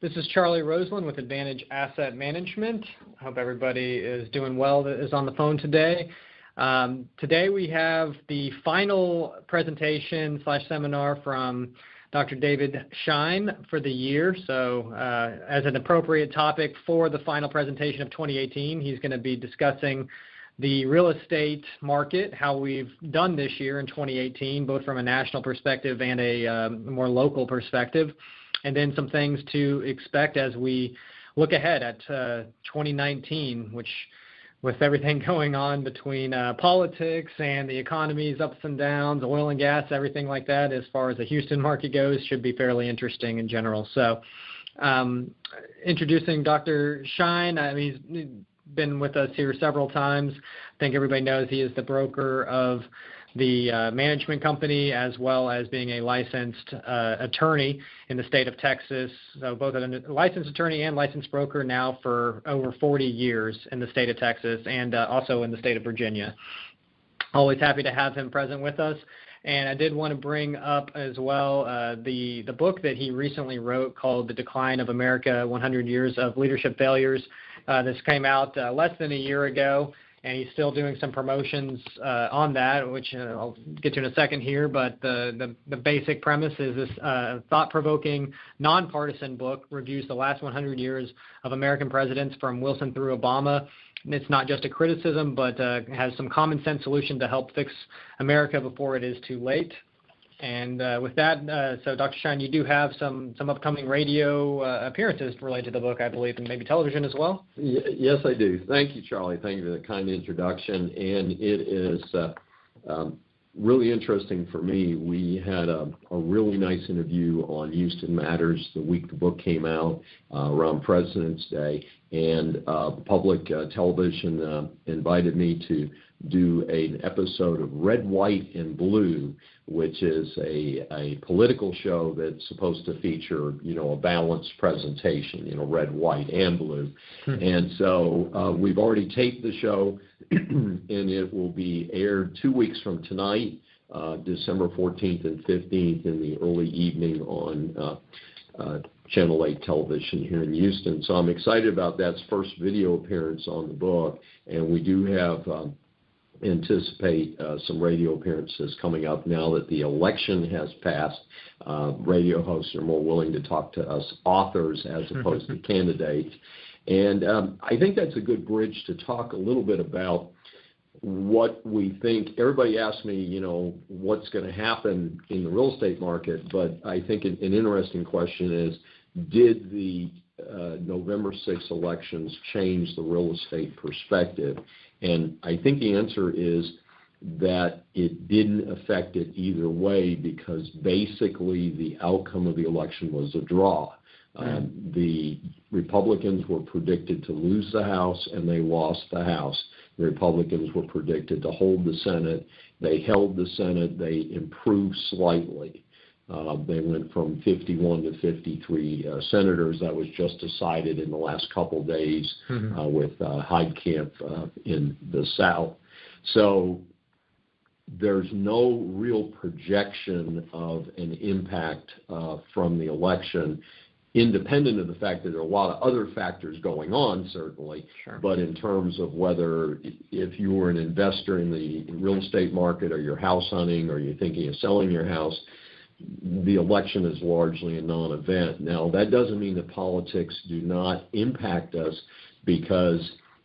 This is Charlie Roseland with Advantage Asset Management. I hope everybody is doing well that is on the phone today. Today we have the final presentation / seminar from Dr. David Schein for the year. So as an appropriate topic for the final presentation of 2018, he's going to be discussing the real estate market, how we've done this year in 2018, both from a national perspective and a more local perspective, and then some things to expect as we look ahead at 2019, which with everything going on between politics and the economy's ups and downs, oil and gas, everything like that, as far as the Houston market goes, should be fairly interesting in general. So introducing Dr. Schein, he's been with us here several times. I think everybody knows he is the broker of the management company, as well as being a licensed attorney in the state of Texas. So both a licensed attorney and licensed broker now for over 40 years in the state of Texas and also in the state of Virginia. Always happy to have him present with us. And I did want to bring up as well the book that he recently wrote called The Decline of America, 100 Years of Leadership Failures. This came out less than a year ago, and he's still doing some promotions on that, which I'll get to in a second here. But the basic premise is this thought-provoking, nonpartisan book reviews the last 100 years of American presidents from Wilson through Obama. And it's not just a criticism, but has some common sense solution to help fix America before it is too late. And with that, so Dr. Schein, you do have some upcoming radio appearances related to the book, I believe, and maybe television as well? Yes, I do. Thank you, Charlie. Thank you for the kind introduction. And it is really interesting for me. We had a really nice interview on Houston Matters the week the book came out, around President's Day, and public television invited me to do an episode of Red, White, and Blue, which is a political show that's supposed to feature, a balanced presentation, red, white, and blue. And so we've already taped the show, and it will be aired 2 weeks from tonight, December 14th and 15th in the early evening on Channel 8 television here in Houston. So I'm excited about that. It's first video appearance on the book, and we do have anticipate some radio appearances coming up now that the election has passed. Radio hosts are more willing to talk to us authors as opposed to candidates. And I think that's a good bridge to talk a little bit about what we think. Everybody asks me, what's going to happen in the real estate market, but I think an interesting question is, did the November 6 elections change the real estate perspective? And I think the answer is that it didn't affect it either way, because basically the outcome of the election was a draw. The Republicans were predicted to lose the House, and they lost the House. The Republicans were predicted to hold the Senate. They held the Senate. They improved slightly. They went from 51 to 53 senators. That was just decided in the last couple of days with Heidkamp in the South. So there's no real projection of an impact from the election, independent of the fact that there are a lot of other factors going on, certainly. Sure. But in terms of whether, if you were an investor in the real estate market, or you're house hunting, or you're thinking of selling your house, the election is largely a non-event. Now, that doesn't mean that politics do not impact us, because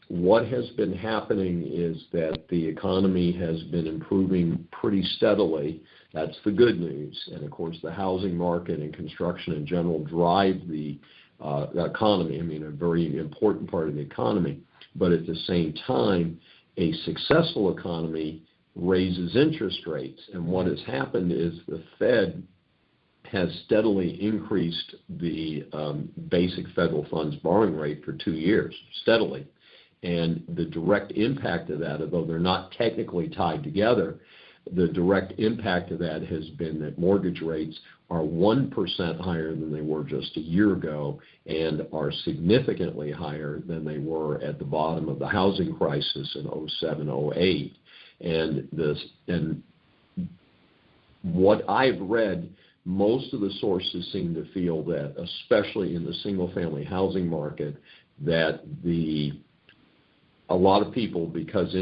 what has been happening is that the economy has been improving pretty steadily. That's the good news. And, of course, the housing market and construction in general drive the economy, a very important part of the economy. But at the same time, a successful economy raises interest rates. And what has happened is the Fed has steadily increased the basic federal funds borrowing rate for 2 years, steadily. And the direct impact of that, although they're not technically tied together, the direct impact of that has been that mortgage rates are 1% higher than they were just a year ago, and are significantly higher than they were at the bottom of the housing crisis in 07-08. And what I've read most of the sources seem to feel that, especially in the single-family housing market, that a lot of people, because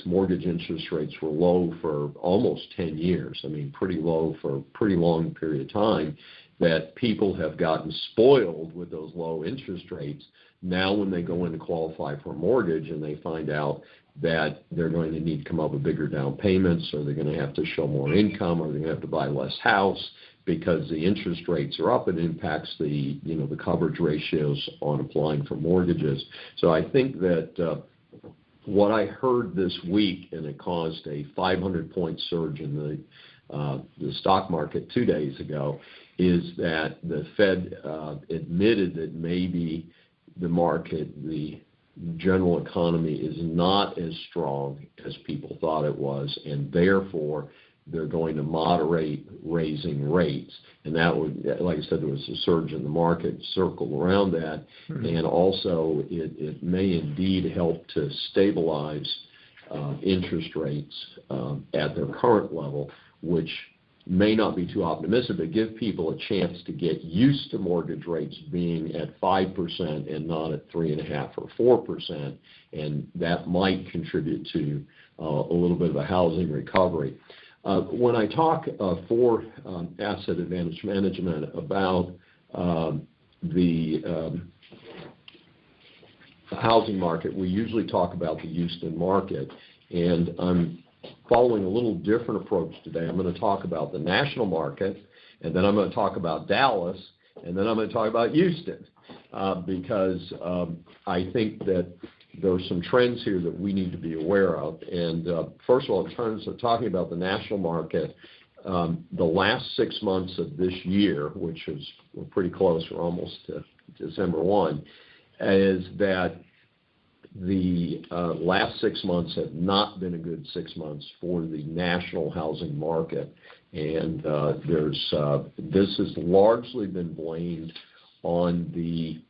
mortgage interest rates were low for almost 10 years, I mean, pretty low for a pretty long period of time, that people have gotten spoiled with those low interest rates. Now when they go in to qualify for a mortgage and they find out that they're going to need to come up with bigger down payments, or they're going to have to show more income, or they're going to have to buy less house because the interest rates are up, it impacts the coverage ratios on applying for mortgages. So I think that what I heard this week, and it caused a 500-point surge in the stock market 2 days ago, is that the Fed admitted that maybe the general economy is not as strong as people thought it was, and therefore they're going to moderate raising rates. And that would, like I said, there was a surge in the market circled around that, and also it may indeed help to stabilize interest rates at their current level, which may not be too optimistic, but give people a chance to get used to mortgage rates being at 5% and not at 3.5% or 4%, and that might contribute to a little bit of a housing recovery. When I talk for Asset Advantage Management about the housing market, we usually talk about the Houston market, and I'm following a little different approach today. I'm going to talk about the national market, and then I'm going to talk about Dallas, and then I'm going to talk about Houston, because I think that there are some trends here that we need to be aware of. And first of all, in terms of talking about the national market, the last 6 months of this year, which is we're pretty close, we're almost to December 1, is that the last 6 months have not been a good 6 months for the national housing market. And this has largely been blamed on the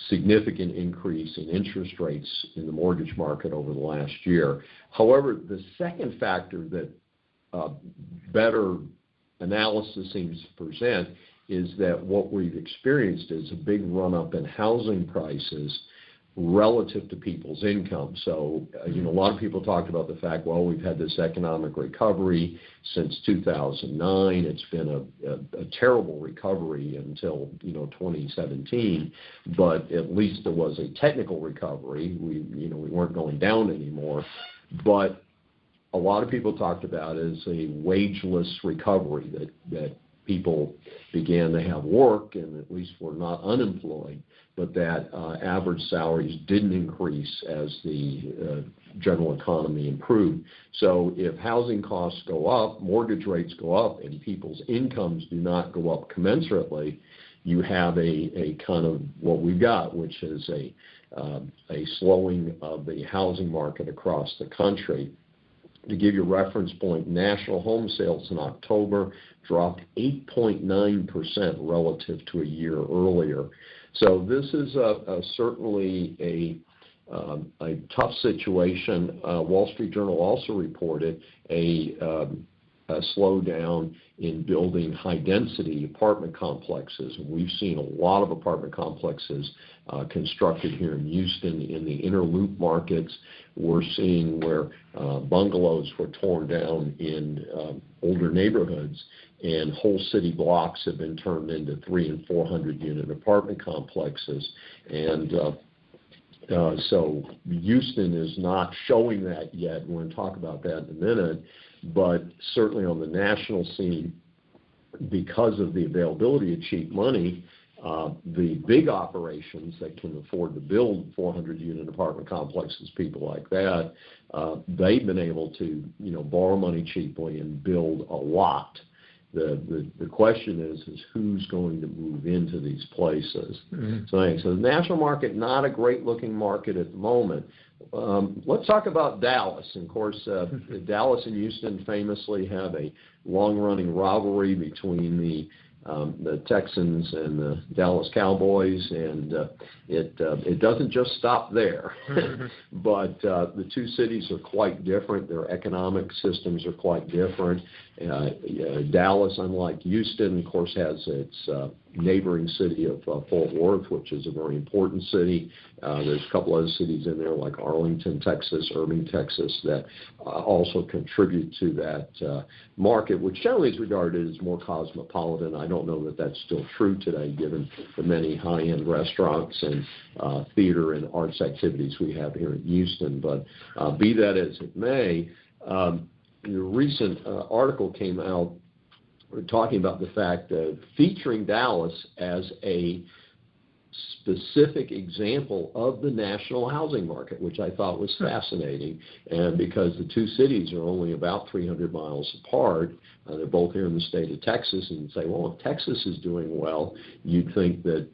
significant increase in interest rates in the mortgage market over the last year. However, the second factor that better analysis seems to present is that what we've experienced is a big run-up in housing prices relative to people's income. So, a lot of people talked about the fact, well, we've had this economic recovery since 2009. It's been a terrible recovery until, 2017, but at least there was a technical recovery. We weren't going down anymore. But a lot of people talked about it as a wageless recovery, that people began to have work and at least were not unemployed, but that average salaries didn't increase as the general economy improved. So if housing costs go up, mortgage rates go up, and people's incomes do not go up commensurately, you have a kind of what we've got, which is a slowing of the housing market across the country. To give you a reference point, national home sales in October dropped 8.9% relative to a year earlier. So this is certainly a tough situation. Wall Street Journal also reported a slowdown in building high-density apartment complexes. We've seen a lot of apartment complexes constructed here in Houston in the inner loop markets. We're seeing where bungalows were torn down in older neighborhoods, and whole city blocks have been turned into 300 and 400 unit apartment complexes. And so Houston is not showing that yet. We're going to talk about that in a minute. But certainly on the national scene, because of the availability of cheap money, the big operations that can afford to build 400-unit apartment complexes, people like that, they've been able to, borrow money cheaply and build a lot. The question is who's going to move into these places. Mm-hmm. So the national market, not a great-looking market at the moment. Let's talk about Dallas. And of course, Dallas and Houston famously have a long-running rivalry between the the Texans and the Dallas Cowboys, and it doesn't just stop there. But the two cities are quite different. Their economic systems are quite different. Dallas, unlike Houston, of course, has its neighboring city of Fort Worth, which is a very important city. There's a couple other cities in there like Arlington, Texas, Irving, Texas, that also contribute to that market, which generally is regarded as more cosmopolitan. I don't know that that's still true today, given the many high-end restaurants and theater and arts activities we have here in Houston. But be that as it may, your recent article came out talking about the fact that featuring Dallas as a specific example of the national housing market, which I thought was fascinating. And because the two cities are only about 300 miles apart, they're both here in the state of Texas, and you'd say, well, if Texas is doing well, you'd think that,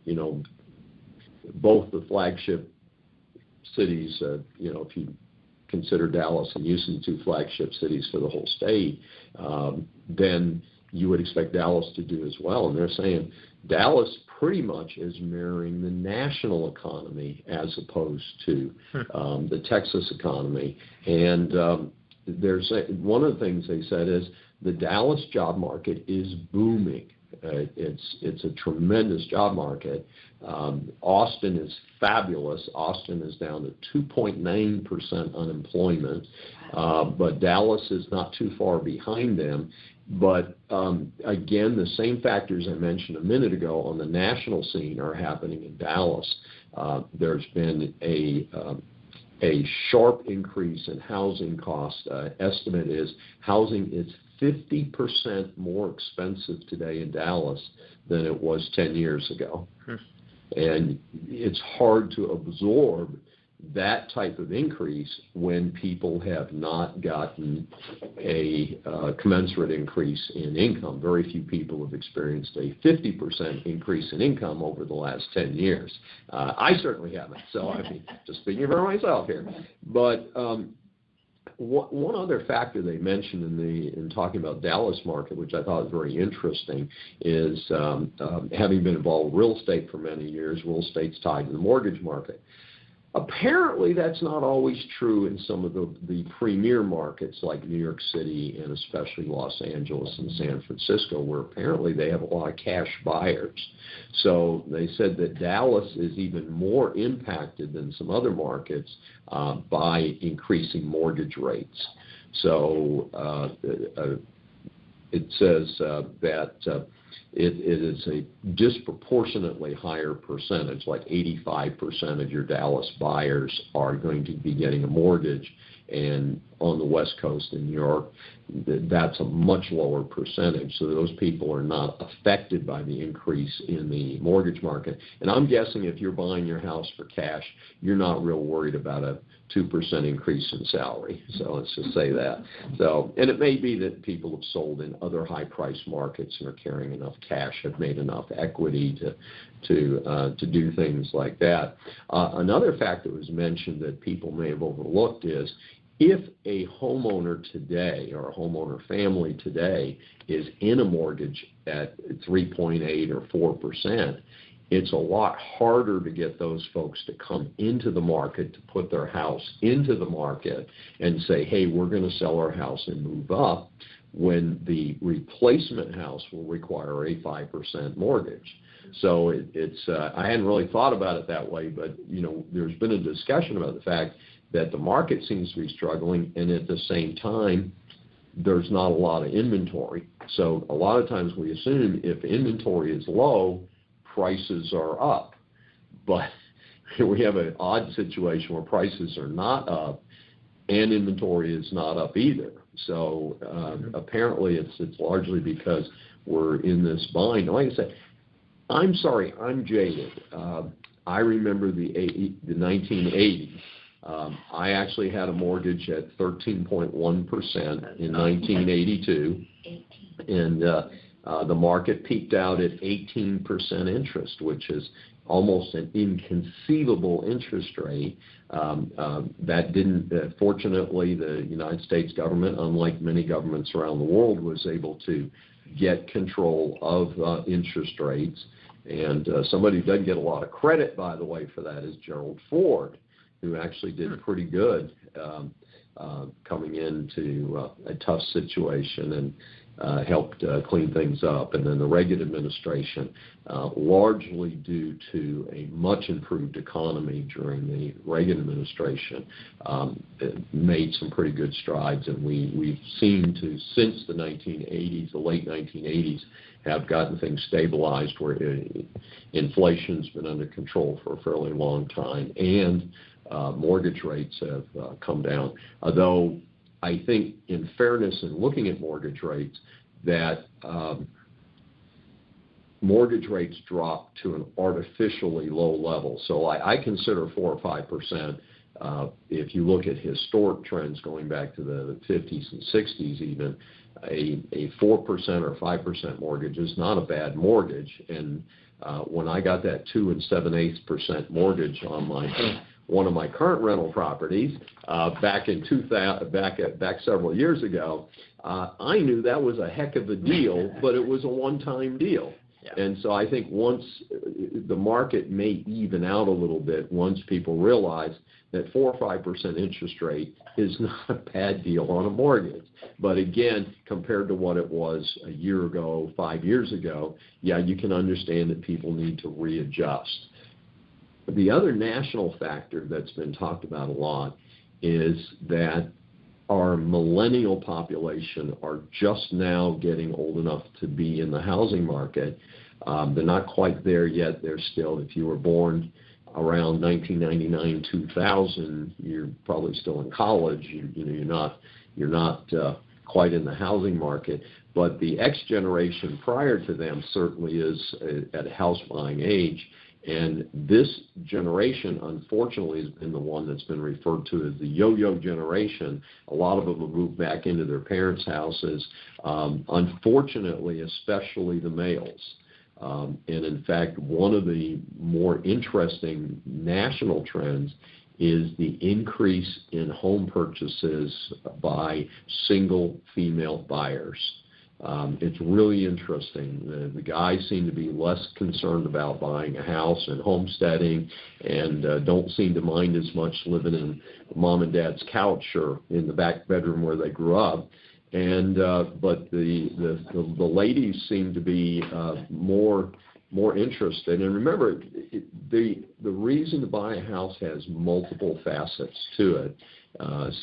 both the flagship cities, if you consider Dallas and Houston two flagship cities for the whole state, then you would expect Dallas to do as well. And they're saying Dallas pretty much is mirroring the national economy as opposed to the Texas economy. And one of the things they said is the Dallas job market is booming. It's a tremendous job market. Austin is fabulous. Austin is down to 2.9% unemployment, but Dallas is not too far behind them. But again, the same factors I mentioned a minute ago on the national scene are happening in Dallas. There's been a sharp increase in housing costs. Estimate is housing is 50% more expensive today in Dallas than it was 10 years ago. And it's hard to absorb that type of increase when people have not gotten a commensurate increase in income. Very few people have experienced a 50% increase in income over the last 10 years. I certainly haven't, so I mean, just speaking for myself here. But one other factor they mentioned in talking about Dallas market, which I thought was very interesting, is having been involved with real estate for many years, real estate's tied to the mortgage market. Apparently, that's not always true in some of the premier markets like New York City and especially Los Angeles and San Francisco, where apparently they have a lot of cash buyers. So they said that Dallas is even more impacted than some other markets by increasing mortgage rates. So it says that it is a disproportionately higher percentage, like 85% of your Dallas buyers are going to be getting a mortgage, and on the West Coast in New York, that's a much lower percentage. So those people are not affected by the increase in the mortgage market. And I'm guessing if you're buying your house for cash, you're not real worried about a 2% increase in salary. So let's just say that. So, and it may be that people have sold in other high-priced markets and are carrying enough cash, have made enough equity to do things like that. Another fact that was mentioned that people may have overlooked is if a homeowner today or a homeowner family today is in a mortgage at 3.8 or 4%, it's a lot harder to get those folks to come into the market, to put their house into the market and say, hey, we're going to sell our house and move up, when the replacement house will require a 5% mortgage. So I hadn't really thought about it that way, but there's been a discussion about the fact that the market seems to be struggling, and at the same time, there's not a lot of inventory. So a lot of times we assume if inventory is low, prices are up. But here we have an odd situation where prices are not up and inventory is not up either. So apparently it's largely because we're in this bind. Like I said, I'm sorry, I'm jaded. I remember the 1980s. I actually had a mortgage at 13.1% in 1982, and the market peaked out at 18% interest, which is almost an inconceivable interest rate. That didn't, fortunately, the United States government, unlike many governments around the world, was able to get control of interest rates. And somebody who doesn't get a lot of credit, by the way, for that is Gerald Ford, who actually did pretty good coming into a tough situation and helped clean things up. And then the Reagan administration, largely due to a much improved economy during the Reagan administration, made some pretty good strides. And we've seen to, since the 1980s, the late 1980s, have gotten things stabilized where inflation's been under control for a fairly long time, and mortgage rates have come down. Although I think, in fairness, in looking at mortgage rates, that mortgage rates dropped to an artificially low level. So I consider 4 or 5%. If you look at historic trends going back to the 50s and 60s even, a 4% or 5% mortgage is not a bad mortgage. And when I got that 2 7/8% mortgage on one of my current rental properties back in 2000, back several years ago, I knew that was a heck of a deal, but it was a one-time deal. Yeah. And so I think once the market may even out a little bit, once people realize that 4 or 5% interest rate is not a bad deal on a mortgage. But again, compared to what it was a year ago, 5 years ago, yeah, you can understand that people need to readjust. The other national factor that's been talked about a lot is that our millennial population are just now getting old enough to be in the housing market. They're not quite there yet. They're still, if you were born around 1999, 2000, you're probably still in college. You're not quite in the housing market. But the X generation prior to them certainly is at house buying age. And this generation, unfortunately, has been the one that's been referred to as the yo-yo generation. A lot of them have moved back into their parents' houses, unfortunately, especially the males. And in fact, one of the more interesting national trends is the increase in home purchases by single female buyers. It's really interesting. The guys seem to be less concerned about buying a house and homesteading, and don't seem to mind as much living in mom and dad's couch or in the back bedroom where they grew up. And but the ladies seem to be more interested. And remember, the reason to buy a house has multiple facets to it.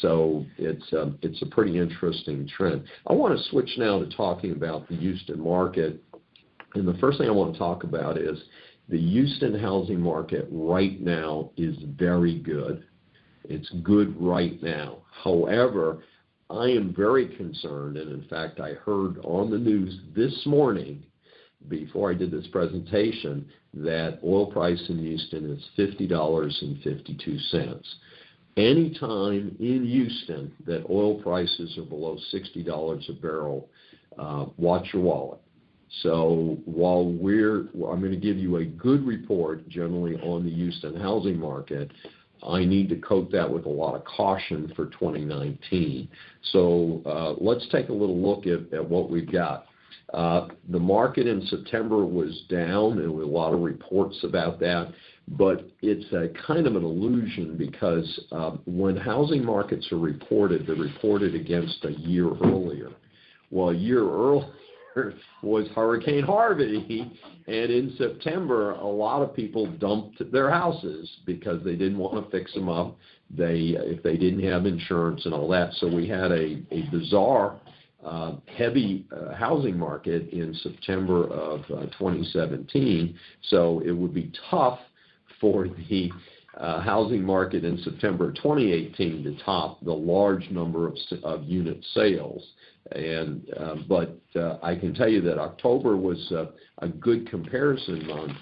So it's a pretty interesting trend. I want to switch now to talking about the Houston market. And the first thing I want to talk about is the Houston housing market right now is very good. It's good right now. However, I am very concerned, and in fact, I heard on the news this morning, before I did this presentation, that oil price in Houston is $50.52. Anytime in Houston that oil prices are below $60 a barrel, watch your wallet. So while I'm going to give you a good report generally on the Houston housing market, I need to coat that with a lot of caution for 2019. So let's take a little look at what we've got. The market in September was down, and there were a lot of reports about that, but it's a kind of an illusion because when housing markets are reported, they're reported against a year earlier. Well, a year earlier was Hurricane Harvey, and in September, a lot of people dumped their houses because they didn't want to fix them up. If they didn't have insurance and all that, so we had a bizarre heavy housing market in September of 2017. So it would be tough for the housing market in September 2018 to top the large number of unit sales. And but I can tell you that October was a good comparison month.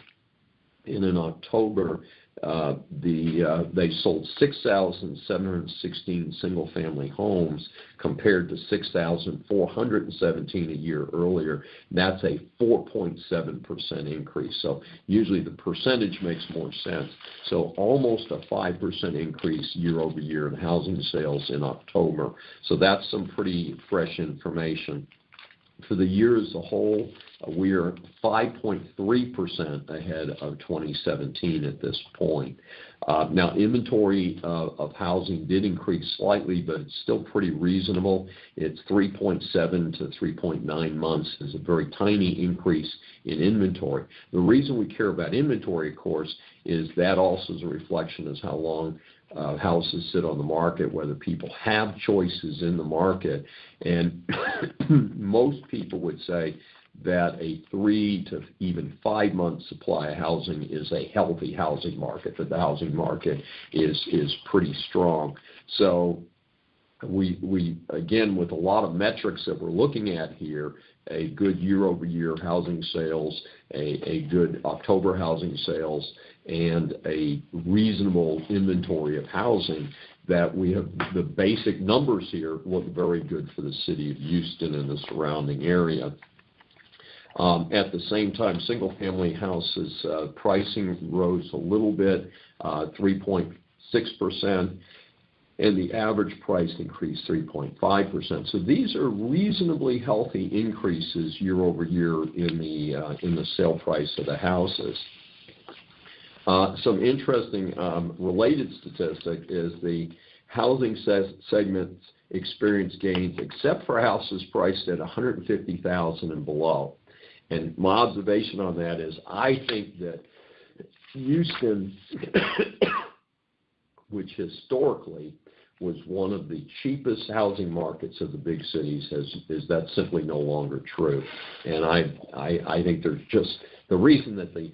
And in October, they sold 6,716 single-family homes compared to 6,417 a year earlier. That's a 4.7% increase. So usually the percentage makes more sense. So almost a 5% increase year over year in housing sales in October. So that's some pretty fresh information. For the year as a whole, we are 5.3% ahead of 2017 at this point. Now, inventory of housing did increase slightly, but it's still pretty reasonable. It's 3.7 to 3.9 months. Is a very tiny increase in inventory. The reason we care about inventory, of course, is that also is a reflection of how long houses sit on the market, whether people have choices in the market. And most people would say that a 3 to even 5 month supply of housing is a healthy housing market, that the housing market is pretty strong. So we again, with a lot of metrics that we're looking at here, a good year-over-year housing sales, a good October housing sales, and a reasonable inventory of housing, that we have the basic numbers here look very good for the city of Houston and the surrounding area. At the same time, single-family houses pricing rose a little bit, 3.6%, and the average price increased 3.5%. So these are reasonably healthy increases year over year in the sale price of the houses. Some interesting related statistic is the housing segments experienced gains except for houses priced at $150,000 and below. And my observation on that is I think that Houston, which historically was one of the cheapest housing markets of the big cities, is that simply no longer true. And I think there's just the reason that the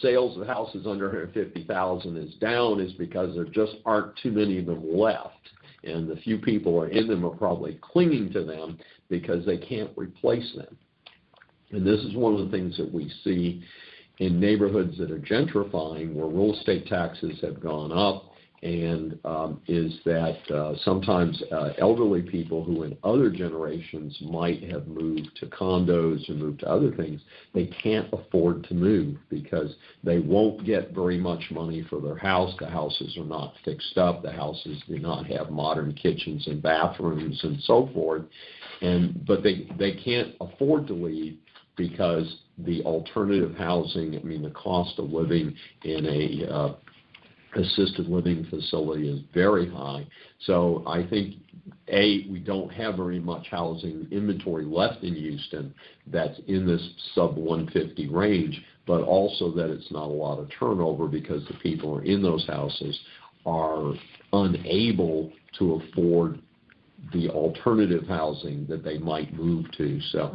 sales of houses under $150,000 is down is because there just aren't too many of them left. And the few people are in them are probably clinging to them because they can't replace them. And this is one of the things that we see in neighborhoods that are gentrifying, where real estate taxes have gone up, and is that sometimes elderly people who in other generations might have moved to condos or moved to other things, they can't afford to move because they won't get very much money for their house. The houses are not fixed up. The houses do not have modern kitchens and bathrooms and so forth. But they can't afford to leave because the alternative housing, I mean, the cost of living in a assisted living facility is very high. So I think, we don't have very much housing inventory left in Houston that's in this sub 150 range, but also that it's not a lot of turnover because the people who are in those houses are unable to afford the alternative housing that they might move to. So,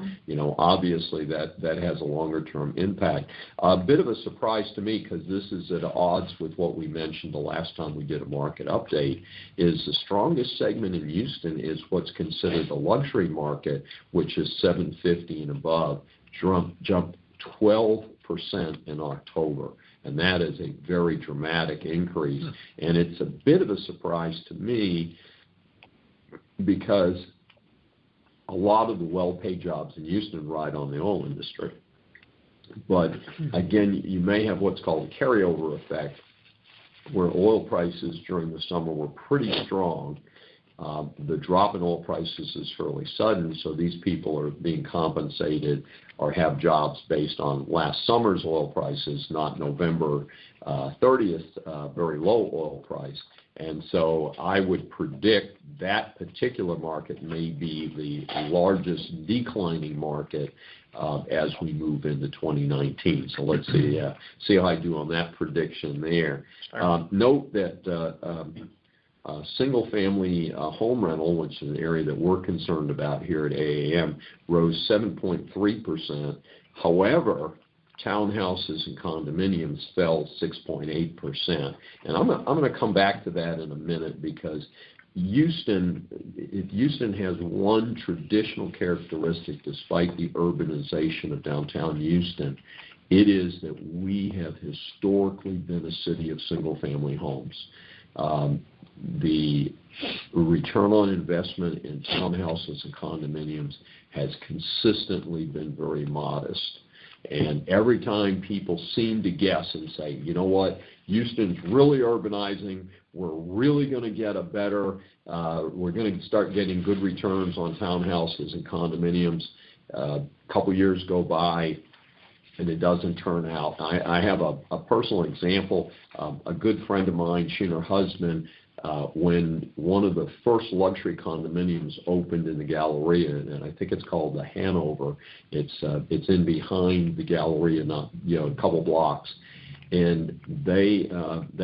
obviously that has a longer-term impact. A bit of a surprise to me, because this is at odds with what we mentioned the last time we did a market update, is the strongest segment in Houston is what's considered the luxury market, which is 750 and above, jumped 12% in October. And that is a very dramatic increase. And it's a bit of a surprise to me, because a lot of the well-paid jobs in Houston ride on the oil industry. But again, you may have what's called a carryover effect, where oil prices during the summer were pretty strong. The drop in oil prices is fairly sudden, so these people are being compensated or have jobs based on last summer's oil prices, not November 30th, very low oil price. And so I would predict that particular market may be the largest declining market as we move into 2019. So let's see how I do on that prediction there. Note that single-family home rental, which is an area that we're concerned about here at AAM, rose 7.3%. However, townhouses and condominiums fell 6.8%. And I'm going to come back to that in a minute, because Houston has one traditional characteristic despite the urbanization of downtown Houston. It is that we have historically been a city of single-family homes. The return on investment in townhouses and condominiums has consistently been very modest. And every time people seem to guess and say, you know what, Houston's really urbanizing, we're really going to get we're going to start getting good returns on townhouses and condominiums, a couple years go by and it doesn't turn out. I have a personal example. A good friend of mine, she and her husband, when one of the first luxury condominiums opened in the Galleria, and I think it's called the Hanover. It's in behind the Galleria, not a couple blocks. And they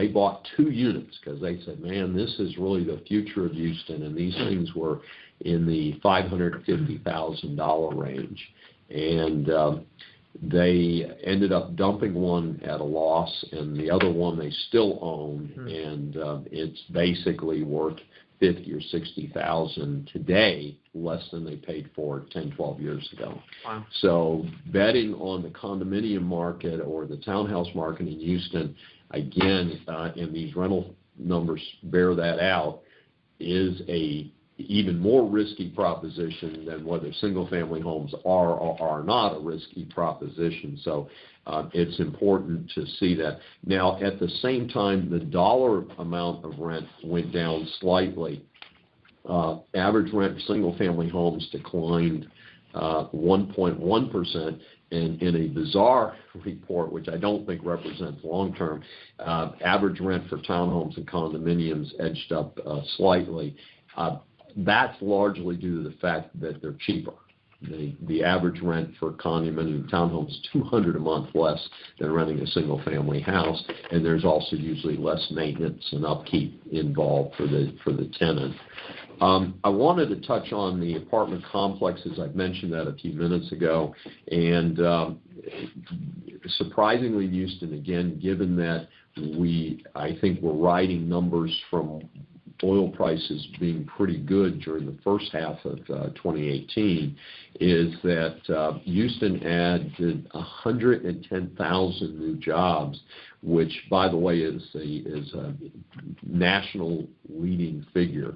bought 2 units because they said, man, this is really the future of Houston. And these things were in the $550,000 range. And they ended up dumping one at a loss, and the other one they still own, and it's basically worth $50,000 or $60,000 today, less than they paid for it 10, 12 years ago. Wow. So betting on the condominium market or the townhouse market in Houston, again, and these rental numbers bear that out, is a even more risky proposition than whether single-family homes are or are not a risky proposition. So it's important to see that. Now, at the same time, the dollar amount of rent went down slightly. Average rent for single-family homes declined 1.1%. And in a bizarre report, which I don't think represents long-term, average rent for townhomes and condominiums edged up slightly. That's largely due to the fact that they're cheaper. The average rent for condominium townhomes is $200 a month less than renting a single-family house, and there's also usually less maintenance and upkeep involved for the tenant. I wanted to touch on the apartment complexes. I mentioned that a few minutes ago, and surprisingly in Houston, again, given that I think we're riding numbers from oil prices being pretty good during the first half of 2018, is that Houston added 110,000 new jobs, which, by the way, is a national leading figure,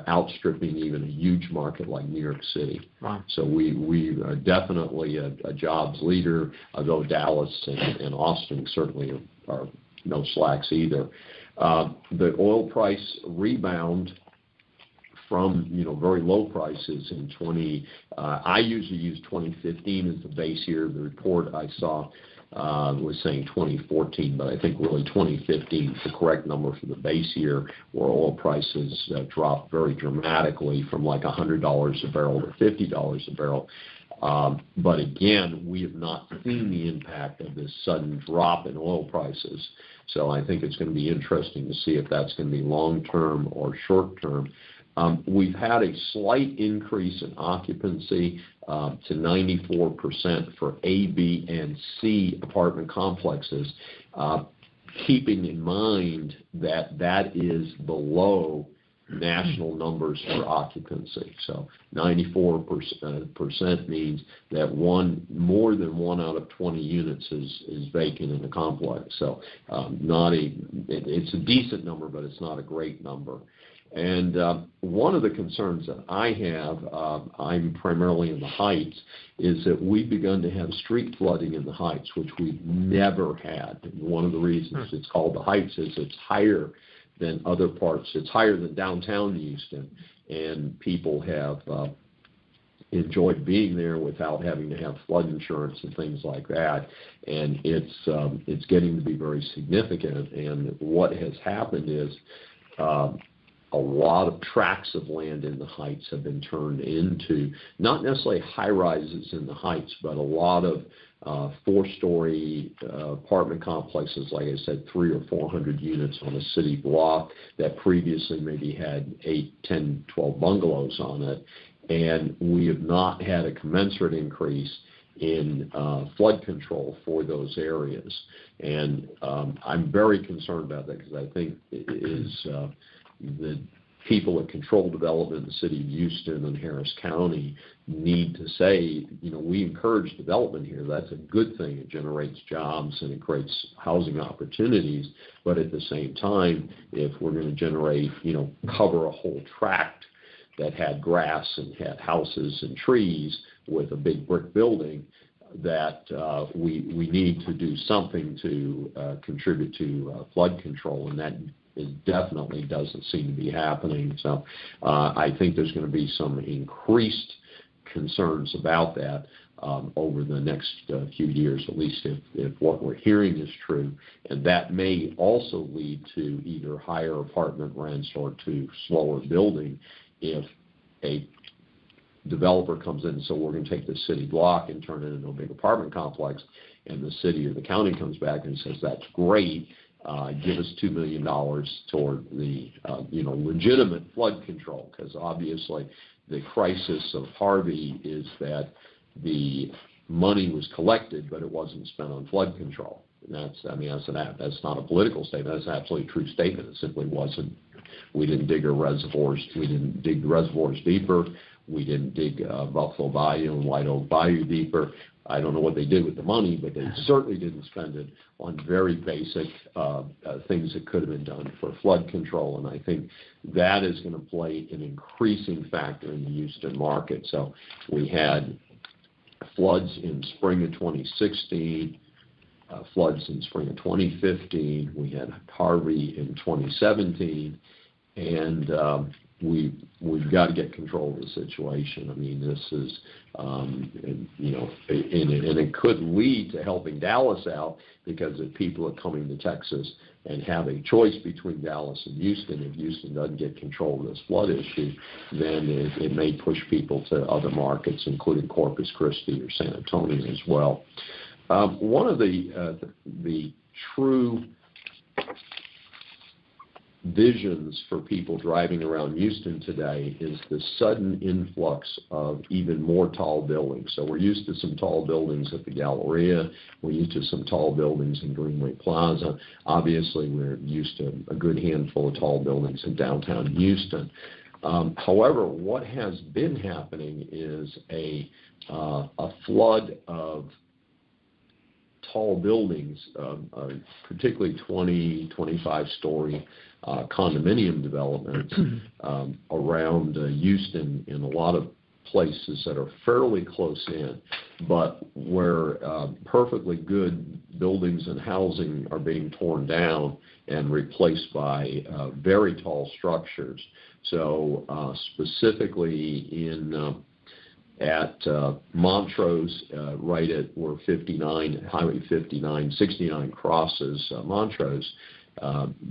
outstripping even a huge market like New York City. Wow. So we are definitely a jobs leader, although Dallas and Austin certainly are no slacks either. The oil price rebound from very low prices in I usually use 2015 as the base year. The report I saw was saying 2014, but I think really 2015 is the correct number for the base year, where oil prices dropped very dramatically from like $100 a barrel to $50 a barrel. But again, we have not seen the impact of this sudden drop in oil prices. So I think it's going to be interesting to see if that's going to be long-term or short-term. We've had a slight increase in occupancy to 94% for A, B, and C apartment complexes, keeping in mind that that is below national numbers for occupancy. So 94% means that more than 1 out of 20 units is vacant in a complex. So it's a decent number, but it's not a great number. And one of the concerns that I have, I'm primarily in the Heights, is that we've begun to have street flooding in the Heights, which we've never had. And one of the reasons it's called the Heights is it's higher than other parts. It's higher than downtown Houston, and people have enjoyed being there without having to have flood insurance and things like that. And it's getting to be very significant. And what has happened is a lot of tracts of land in the Heights have been turned into not necessarily high-rises in the Heights, but a lot of 4-story apartment complexes, like I said, 300 or 400 units on a city block that previously maybe had 8, 10, 12 bungalows on it. And we have not had a commensurate increase in flood control for those areas. And I'm very concerned about that, because I think it is the people that control development in the city of Houston and Harris County need to say, we encourage development here. That's a good thing. It generates jobs and it creates housing opportunities. But at the same time, if we're going to generate, cover a whole tract that had grass and had houses and trees with a big brick building, that we need to do something to contribute to flood control, and that it definitely doesn't seem to be happening. So I think there's going to be some increased concerns about that over the next few years, at least if what we're hearing is true. And that may also lead to either higher apartment rents or to slower building if a developer comes in and says, we're going to take this city block and turn it into a big apartment complex, and the city or the county comes back and says, that's great, give us $2 million toward the legitimate flood control, because obviously the crisis of Harvey is that the money was collected, but it wasn't spent on flood control. And that's not a political statement. That's an absolutely true statement. It simply wasn't. We didn't dig our reservoirs. We didn't dig the reservoirs deeper. We didn't dig Buffalo Bayou and White Oak Bayou deeper. I don't know what they did with the money, but they certainly didn't spend it on very basic things that could have been done for flood control. And I think that is going to play an increasing factor in the Houston market. So we had floods in spring of 2016, floods in spring of 2015. We had Harvey in 2017, and we've got to get control of the situation. I mean, this is, and it could lead to helping Dallas out, because if people are coming to Texas and have a choice between Dallas and Houston, if Houston doesn't get control of this flood issue, then it may push people to other markets, including Corpus Christi or San Antonio as well. One of the true visions for people driving around Houston today is the sudden influx of even more tall buildings. So we're used to some tall buildings at the Galleria. We're used to some tall buildings in Greenway Plaza. Obviously, we're used to a good handful of tall buildings in downtown Houston. However, what has been happening is a flood of tall buildings, particularly 20, 25-story condominium developments around Houston in a lot of places that are fairly close in, but where perfectly good buildings and housing are being torn down and replaced by very tall structures. So specifically at Montrose, right at where Highway 59, 69 crosses Montrose,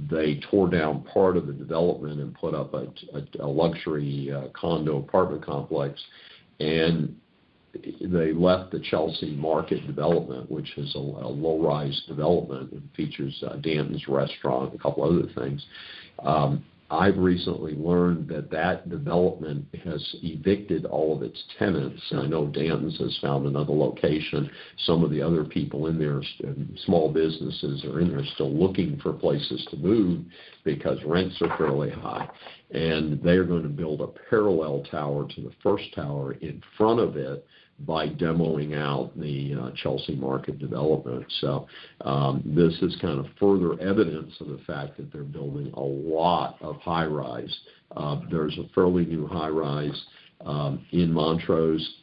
they tore down part of the development and put up a luxury condo apartment complex, and they left the Chelsea Market development, which is a low-rise development and features Danton's restaurant and a couple other things. I've recently learned that development has evicted all of its tenants. I know Danton's has found another location. Some of the other people in there, small businesses are in there still looking for places to move because rents are fairly high. And they're going to build a parallel tower to the first tower in front of it by demoing out the Chelsea Market development. So this is kind of further evidence of the fact that they're building a lot of high-rise. There's a fairly new high-rise in Montrose,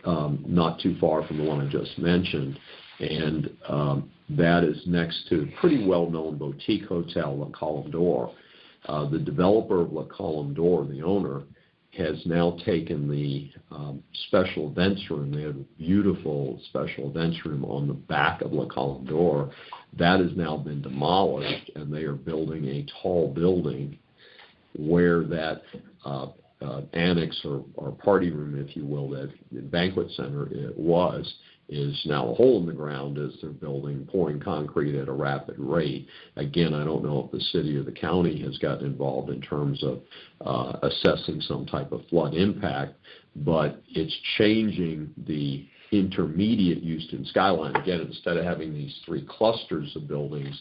not too far from the one I just mentioned, and that is next to a pretty well-known boutique hotel, La Colombe d'Or. The developer of La Colombe d'Or, the owner, has now taken the special events room. They have a beautiful special events room on the back of La Colombe d'Or. That has now been demolished, and they are building a tall building where that annex or party room, if you will, that banquet center is now a hole in the ground as they're pouring concrete at a rapid rate. Again, I don't know if the city or the county has gotten involved in terms of assessing some type of flood impact, but it's changing the intermediate Houston skyline. Again, instead of having these three clusters of buildings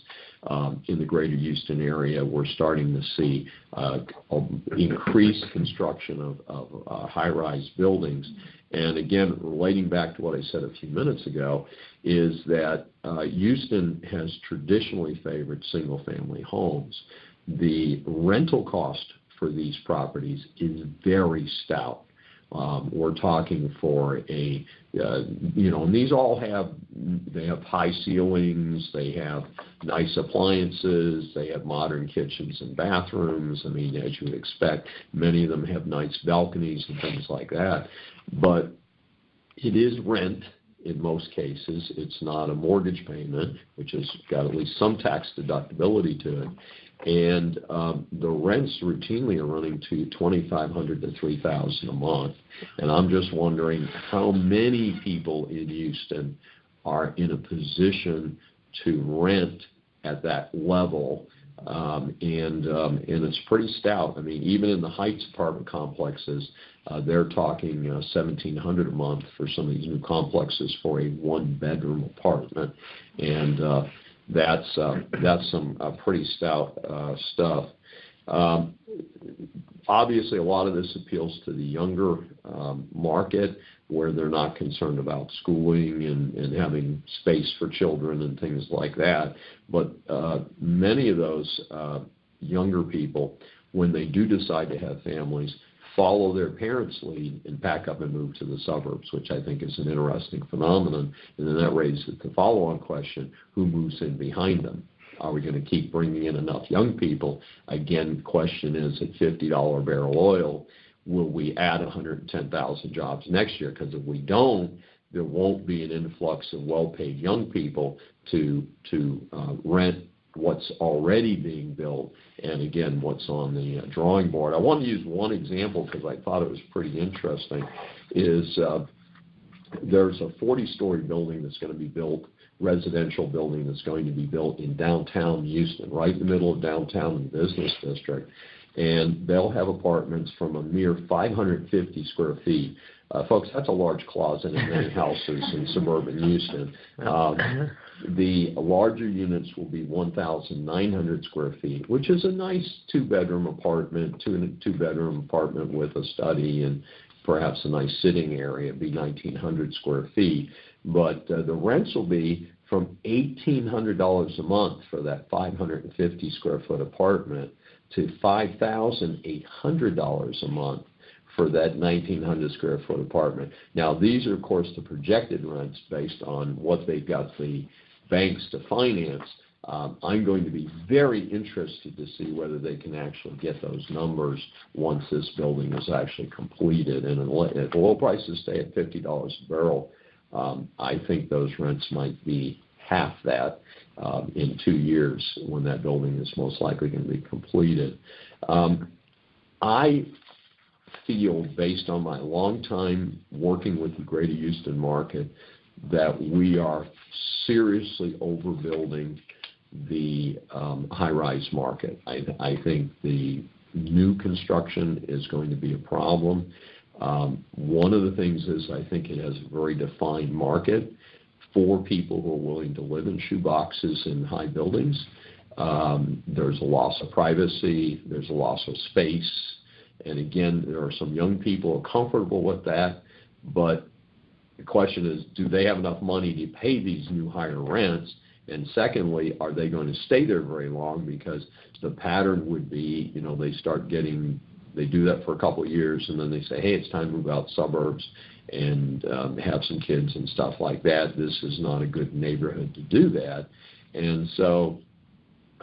in the greater Houston area, we're starting to see increased construction of high-rise buildings. And again, relating back to what I said a few minutes ago, is that Houston has traditionally favored single-family homes. The rental cost for these properties is very stout. We're talking for a, and these all they have high ceilings, they have nice appliances, they have modern kitchens and bathrooms. I mean, as you would expect, many of them have nice balconies and things like that. But it is rent in most cases. It's not a mortgage payment, which has got at least some tax deductibility to it. And the rents routinely are running to $2,500 to $3,000 a month. And I'm just wondering how many people in Houston are in a position to rent at that level. And it's pretty stout. I mean, even in the Heights apartment complexes, they're talking $1,700 a month for some of these new complexes for a one-bedroom apartment. And that's some pretty stout stuff. Obviously, a lot of this appeals to the younger market, where they're not concerned about schooling and having space for children and things like that. But many of those younger people, when they do decide to have families, follow their parents' lead and pack up and move to the suburbs, which I think is an interesting phenomenon. And then that raises the follow-on question, who moves in behind them? Are we going to keep bringing in enough young people? Again, the question is, at $50 a barrel oil, will we add 110,000 jobs next year? Because if we don't, there won't be an influx of well-paid young people to rent what's already being built, and again, what's on the drawing board. I want to use one example because I thought it was pretty interesting, is there's a 40-story building that's going to be built, residential building that's going to be built in downtown Houston, right in the middle of downtown in the business district, and they'll have apartments from a mere 550 square feet. Folks, that's a large closet in many houses in suburban Houston. The larger units will be 1,900 square feet, which is a nice two-bedroom apartment with a study and perhaps a nice sitting area. It'd be 1,900 square feet. But the rents will be from $1,800 a month for that 550 square foot apartment to $5,800 a month for that 1,900 square foot apartment. Now, these are, of course, the projected rents based on what they've got the banks to finance. I'm going to be very interested to see whether they can actually get those numbers once this building is actually completed. And if oil prices stay at $50 a barrel, I think those rents might be half that in 2 years when that building is most likely going to be completed. I feel, based on my long time working with the greater Houston market, that we are seriously overbuilding the high-rise market. I think the new construction is going to be a problem. One of the things is I think it has a very defined market for people who are willing to live in shoeboxes in high buildings. There's a loss of privacy. There's a loss of space. And again, there are some young people who are comfortable with that, but the question is, do they have enough money to pay these new higher rents? And secondly, are they going to stay there very long? Because the pattern would be, they do that for a couple of years, and then they say, hey, it's time to move out suburbs and have some kids and stuff like that. This is not a good neighborhood to do that. And so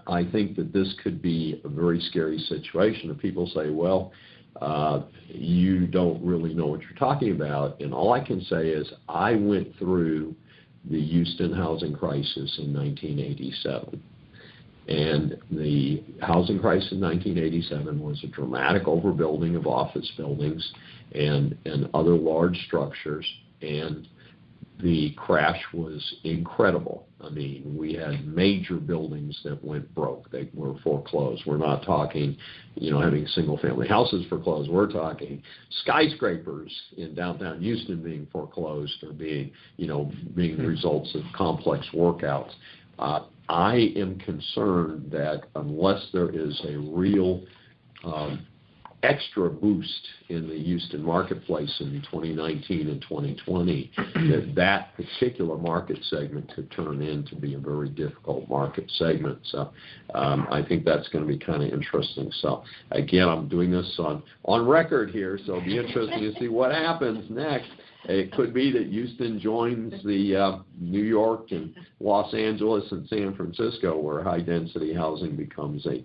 I think that this could be a very scary situation. If people say, well, you don't really know what you're talking about. And all I can say is I went through the Houston housing crisis in 1987. And the housing crisis in 1987 was a dramatic overbuilding of office buildings and other large structures. And the crash was incredible. I mean, we had major buildings that went broke. They were foreclosed. We're not talking, having single-family houses foreclosed. We're talking skyscrapers in downtown Houston being foreclosed or being results of complex workouts. I am concerned that unless there is a real extra boost in the Houston marketplace in 2019 and 2020, that particular market segment could turn in to be a very difficult market segment. So I think that's going to be kind of interesting. So again, I'm doing this on record here, so it'll be interesting to see what happens next. It could be that Houston joins the New York and Los Angeles and San Francisco, where high-density housing becomes a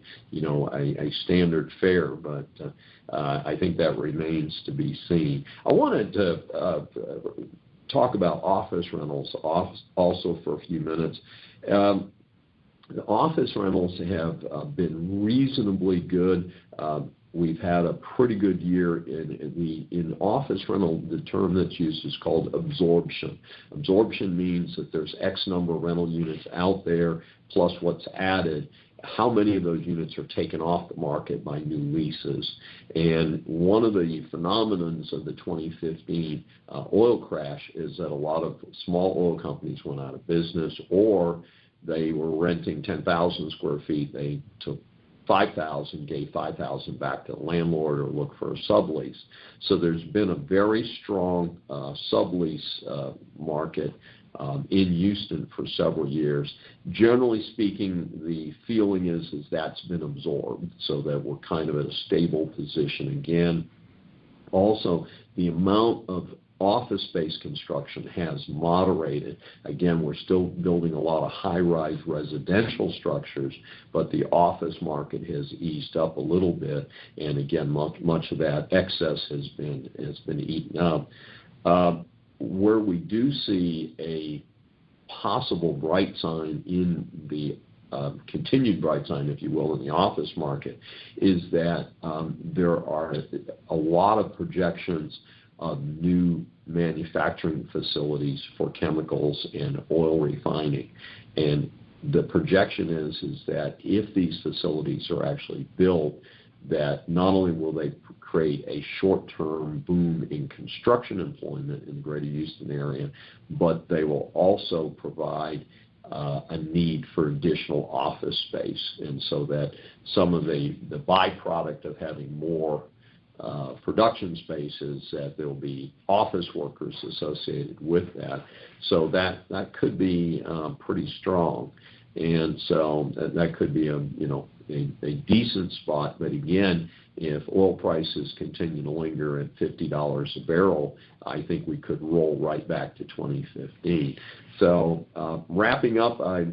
standard fare. But I think that remains to be seen. I wanted to talk about office rentals also for a few minutes. The office rentals have been reasonably good. We've had a pretty good year in office rental. The term that's used is called absorption. Absorption means that there's X number of rental units out there plus what's added. How many of those units are taken off the market by new leases? And one of the phenomenons of the 2015 oil crash is that a lot of small oil companies went out of business, or they were renting 10,000 square feet. They took 5,000, gave 5,000 back to the landlord or looked for a sublease. So there's been a very strong sublease market in Houston for several years. Generally speaking, the feeling is that's been absorbed, so that we're kind of at a stable position again. Also, the amount of office space construction has moderated. Again, we're still building a lot of high-rise residential structures, but the office market has eased up a little bit, and again, much of that excess has been eaten up. Where we do see a possible bright sign in the continued bright sign, if you will, in the office market is that there are a lot of projections of new manufacturing facilities for chemicals and oil refining. And the projection is that if these facilities are actually built, that not only will they create a short-term boom in construction employment in the greater Houston area, but they will also provide a need for additional office space. And so that some of the byproduct of having more production space is that there will be office workers associated with that. So that could be pretty strong. And so that could be a decent spot. But again, if oil prices continue to linger at $50 a barrel, I think we could roll right back to 2015. So wrapping up, I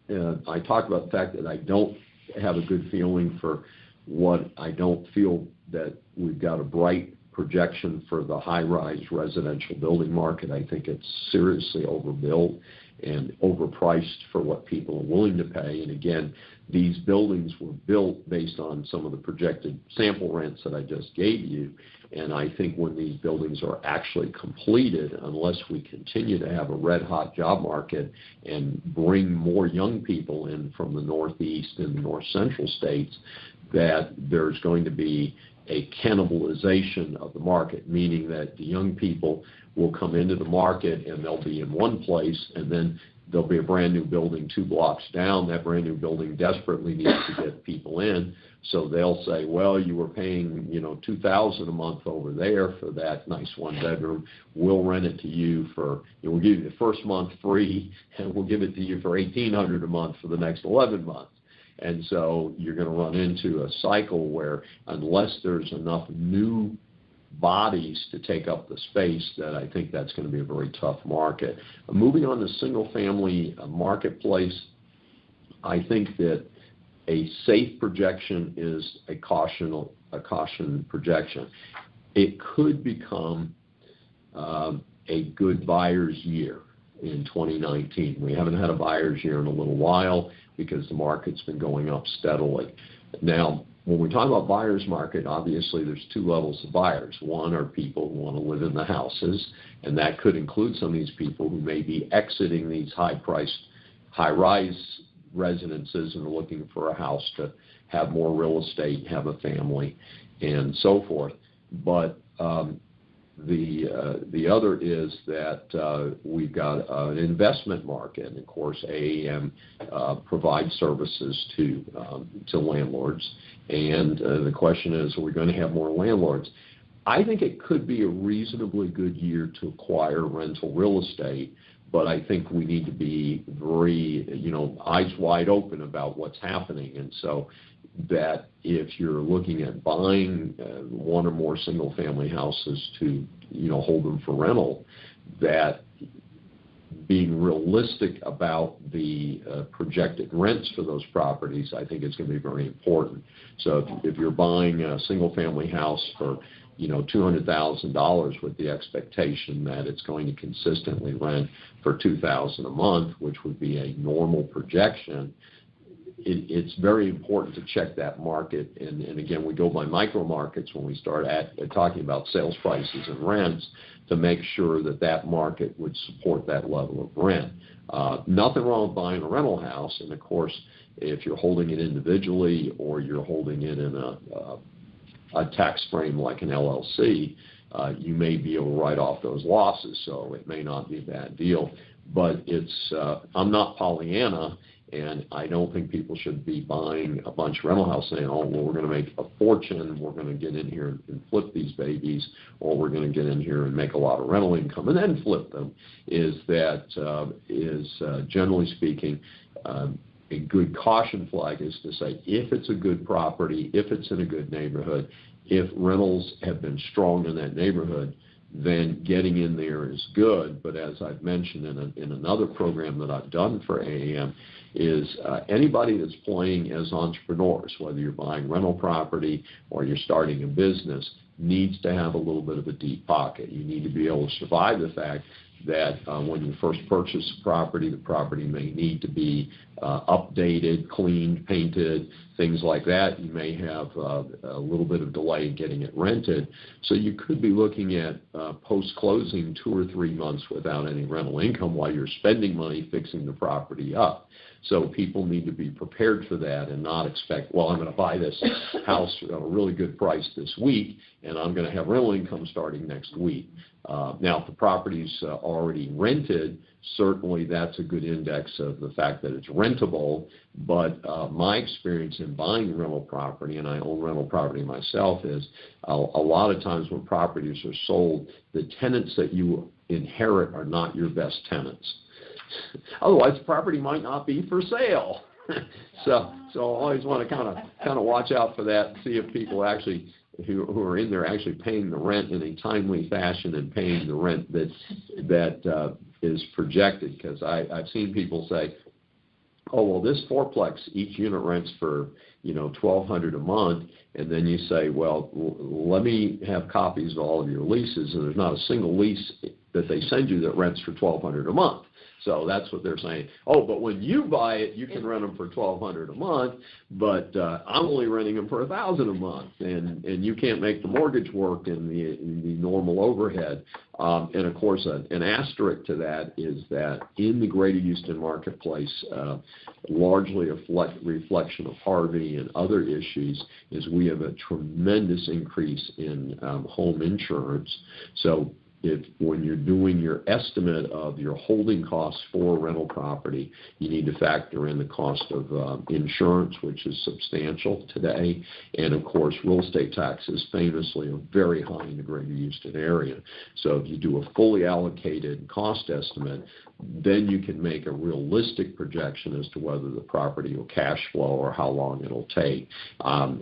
talked about the fact that I don't have a good feeling for what I don't feel that we've got a bright projection for the high-rise residential building market. I think it's seriously overbuilt and overpriced for what people are willing to pay. And again, these buildings were built based on some of the projected sample rents that I just gave you. And I think when these buildings are actually completed, unless we continue to have a red-hot job market and bring more young people in from the Northeast and the North Central states, that there's going to be a cannibalization of the market, meaning that the young people will come into the market and they'll be in one place, and then there'll be a brand new building 2 blocks down. That brand new building desperately needs to get people in, so they'll say, well, you were paying $2,000 a month over there for that nice 1-bedroom. We'll rent it to you for we'll give you the first month free, and we'll give it to you for $1,800 a month for the next 11 months. And so you're going to run into a cycle where unless there's enough new bodies to take up the space, that I think that's going to be a very tough market. Moving on to single-family marketplace, I think that a safe projection is a caution projection. It could become a good buyer's year in 2019. We haven't had a buyer's year in a little while because the market's been going up steadily. Now, when we talk about buyer's market, obviously there's 2 levels of buyers. One are people who want to live in the houses, and that could include some of these people who may be exiting these high-priced, high-rise residences and are looking for a house to have more real estate, have a family, and so forth. But The other is that we've got an investment market, and of course AAM provides services to landlords. And the question is, are we going to have more landlords? I think it could be a reasonably good year to acquire rental real estate, but I think we need to be very, eyes wide open about what's happening. And so that if you're looking at buying one or more single-family houses to, hold them for rental, that being realistic about the projected rents for those properties, I think is going to be very important. So if you're buying a single-family house for $200,000 with the expectation that it's going to consistently rent for $2,000 a month, which would be a normal projection, it's very important to check that market. And again, we go by micro markets when we start talking about sales prices and rents to make sure that that market would support that level of rent. Nothing wrong with buying a rental house. And of course, if you're holding it individually or you're holding it in a tax frame like an LLC, you may be able to write off those losses, so it may not be a bad deal. But I'm not Pollyanna, and I don't think people should be buying a bunch of rental houses saying, oh, well, we're going to make a fortune, we're going to get in here and flip these babies, or we're going to get in here and make a lot of rental income and then flip them, generally speaking, a good caution flag is to say if it's a good property, if it's in a good neighborhood, if rentals have been strong in that neighborhood, then getting in there is good. But as I've mentioned in another program that I've done for AAM, is anybody that's playing as entrepreneurs, whether you're buying rental property or you're starting a business, needs to have a little bit of a deep pocket. You need to be able to survive the fact that when you first purchase a property, the property may need to be updated, cleaned, painted, things like that. You may have a little bit of delay in getting it rented. So you could be looking at post-closing 2 or 3 months without any rental income while you're spending money fixing the property up. So people need to be prepared for that and not expect, well, I'm going to buy this house at a really good price this week, and I'm going to have rental income starting next week. Now, if the property's already rented, certainly that's a good index of the fact that it's rentable. But my experience in buying rental property, and I own rental property myself, is a lot of times when properties are sold, the tenants that you inherit are not your best tenants. Otherwise, the property might not be for sale. So I always want to kind of watch out for that and see if people actually who are in there actually paying the rent in a timely fashion and paying the rent that is projected. Because I've seen people say, oh, well, this fourplex, each unit rents for $1,200 a month, and then you say, well, let me have copies of all of your leases, and there's not a single lease that they send you that rents for $1,200 a month. So that's what they're saying. Oh, but when you buy it, you can rent them for $1,200 a month, but I'm only renting them for $1,000 a month, and you can't make the mortgage work in the normal overhead. And of course, an asterisk to that is that in the greater Houston marketplace, largely a reflection of Harvey and other issues, is we have a tremendous increase in home insurance. So when you're doing your estimate of your holding costs for rental property, you need to factor in the cost of insurance, which is substantial today, and of course real estate taxes famously are very high in the greater Houston area. So if you do a fully allocated cost estimate, then you can make a realistic projection as to whether the property will cash flow or how long it'll take.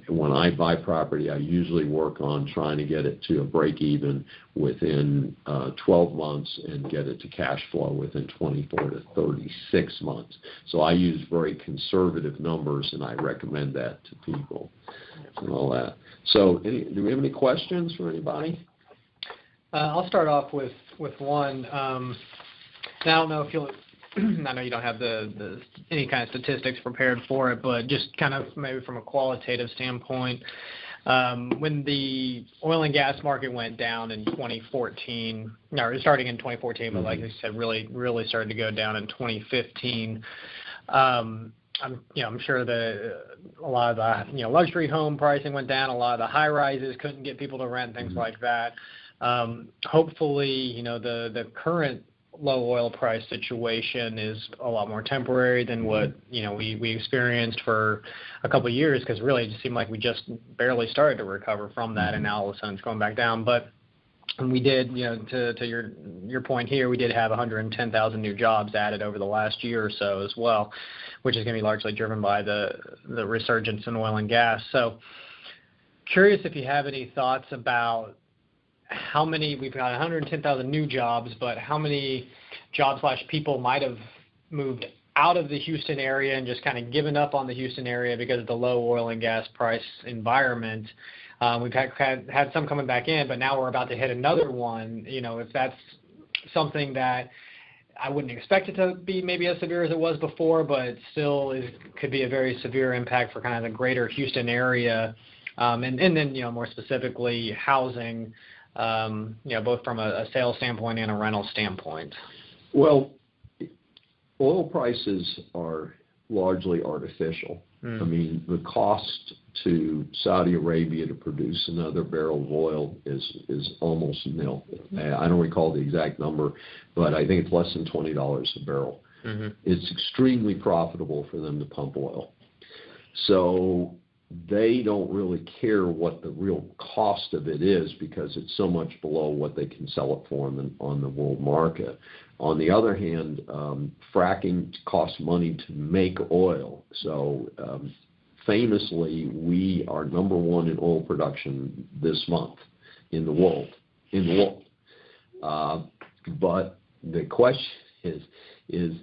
When I buy property, I usually work on trying to get it to a break even within 12 months and get it to cash flow within 24 to 36 months. So I use very conservative numbers, and I recommend that to people and all that. So do we have any questions for anybody? I'll start off with one. And I don't know if you'll, I know you don't have the any kind of statistics prepared for it, but just kind of maybe from a qualitative standpoint, when the oil and gas market went down in 2014, or starting in 2014, but like I said, really started to go down in 2015. I'm sure a lot of the luxury home pricing went down. A lot of the high rises couldn't get people to rent, things like that. Hopefully, the current low oil price situation is a lot more temporary than what we experienced for a couple of years, because really it just seemed like we just barely started to recover from that, and now all of a sudden it's going back down. But we did, to your point here, we did have 110,000 new jobs added over the last year or so as well, which is going to be largely driven by the resurgence in oil and gas. So curious if you have any thoughts about how many, we've got 110,000 new jobs, but how many jobs/people might have moved out of the Houston area and just kind of given up on the Houston area because of the low oil and gas price environment. We've had some coming back in, but now we're about to hit another one. If that's something that I wouldn't expect it to be maybe as severe as it was before, but it still could be a very severe impact for kind of the greater Houston area. And then, more specifically, housing, both from a sales standpoint and a rental standpoint. Well, oil prices are largely artificial. I mean, the cost to Saudi Arabia to produce another barrel of oil is almost nil. I don't recall the exact number, but I think it's less than $20 a barrel. It's extremely profitable for them to pump oil. So they don't really care what the real cost of it is, because it's so much below what they can sell it for on the world market. On the other hand, fracking costs money to make oil. So famously, we are number one in oil production this month in the world. But the question is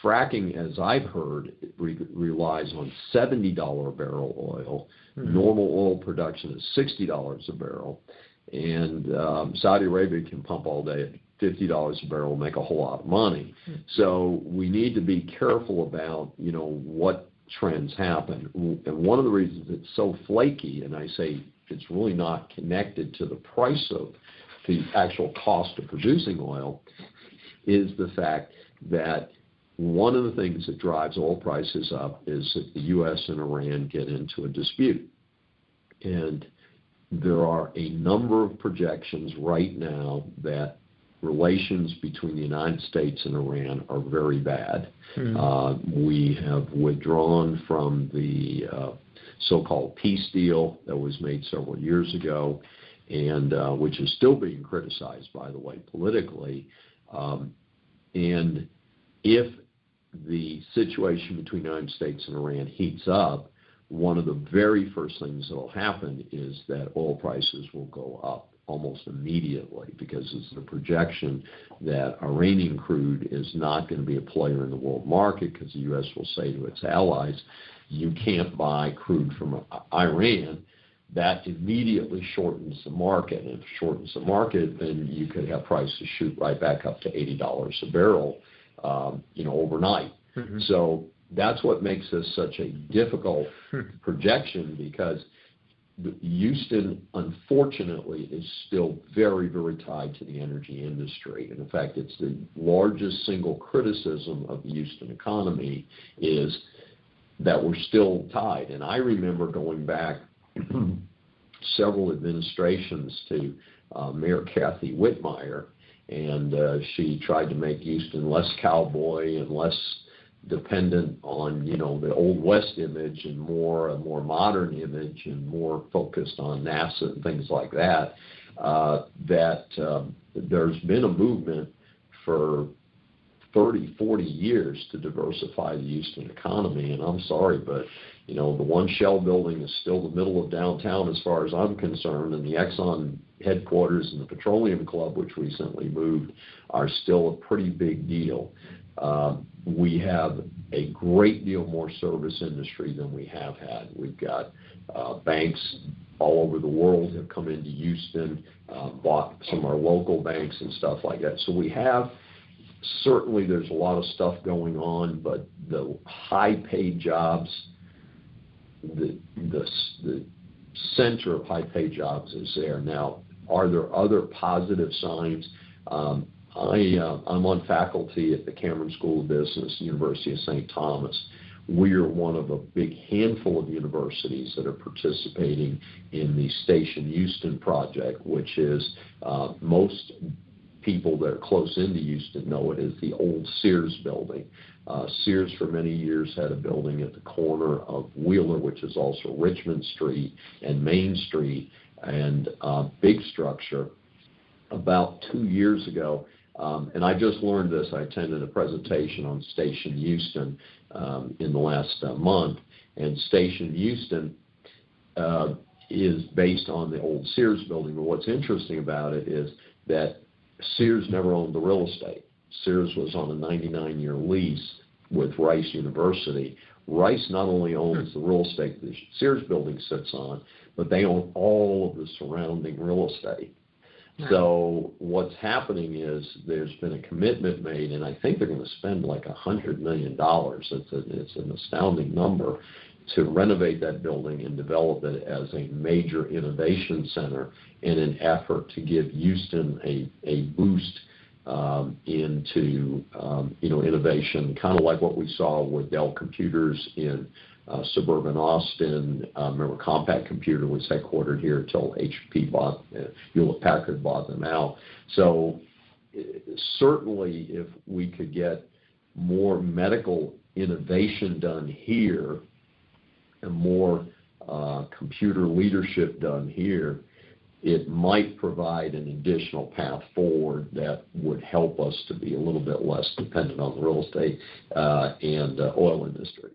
fracking, as I've heard, relies on $70 a barrel oil. Normal oil production is $60 a barrel. And Saudi Arabia can pump all day at $50 a barrel and make a whole lot of money. So we need to be careful about, what trends happen. And one of the reasons it's so flaky, and I say it's really not connected to the price of the actual cost of producing oil, is the fact that one of the things that drives oil prices up is that the U.S. and Iran get into a dispute. And there are a number of projections right now that relations between the United States and Iran are very bad. We have withdrawn from the so-called peace deal that was made several years ago, and which is still being criticized, by the way, politically. And if the situation between the United States and Iran heats up, one of the very first things that will happen is that oil prices will go up almost immediately, because it's the projection that Iranian crude is not going to be a player in the world market, because the U.S. will say to its allies, you can't buy crude from Iran. That immediately shortens the market. And if it shortens the market, then you could have prices shoot right back up to $80 a barrel, overnight. So that's what makes this such a difficult projection, because Houston, unfortunately, is still very, very tied to the energy industry. And in fact, it's the largest single criticism of the Houston economy is that we're still tied. And I remember going back several administrations to Mayor Kathy Whitmire, and she tried to make Houston less cowboy and less dependent on, the Old West image, and a more modern image, and more focused on NASA and things like that, there's been a movement for 30, 40 years to diversify the Houston economy. And I'm sorry, but, the one Shell building is still the middle of downtown as far as I'm concerned, and the Exxon headquarters and the Petroleum Club, which recently moved, are still a pretty big deal. We have a great deal more service industry than we have had. We've got banks all over the world have come into Houston, bought some of our local banks and stuff like that. So we have, certainly there's a lot of stuff going on, but the high-paid jobs, the center of high-paid jobs is there. Now, are there other positive signs? I'm on faculty at the Cameron School of Business, University of St. Thomas. we are one of a big handful of universities that are participating in the Station Houston project, which is most people that are close into Houston know it as the old Sears building. Sears for many years had a building at the corner of Wheeler, which is also Richmond Street, and Main Street, and big structure. About 2 years ago, and I just learned this, I attended a presentation on Station Houston in the last month, and Station Houston is based on the old Sears building. But what's interesting about it is that Sears never owned the real estate. Sears was on a 99-year lease with Rice University. Rice not only owns the real estate the Sears building sits on, but they own all of the surrounding real estate. So what's happening is there's been a commitment made, and I think they're going to spend like $100 million. It's an astounding number to renovate that building and develop it as a major innovation center in an effort to give Houston a boost into innovation, kind of like what we saw with Dell Computers in suburban Austin. Remember, Compaq Computer was headquartered here until HP bought, Hewlett-Packard bought them out. So certainly if we could get more medical innovation done here and more computer leadership done here, it might provide an additional path forward that would help us to be a little bit less dependent on the real estate and oil industry.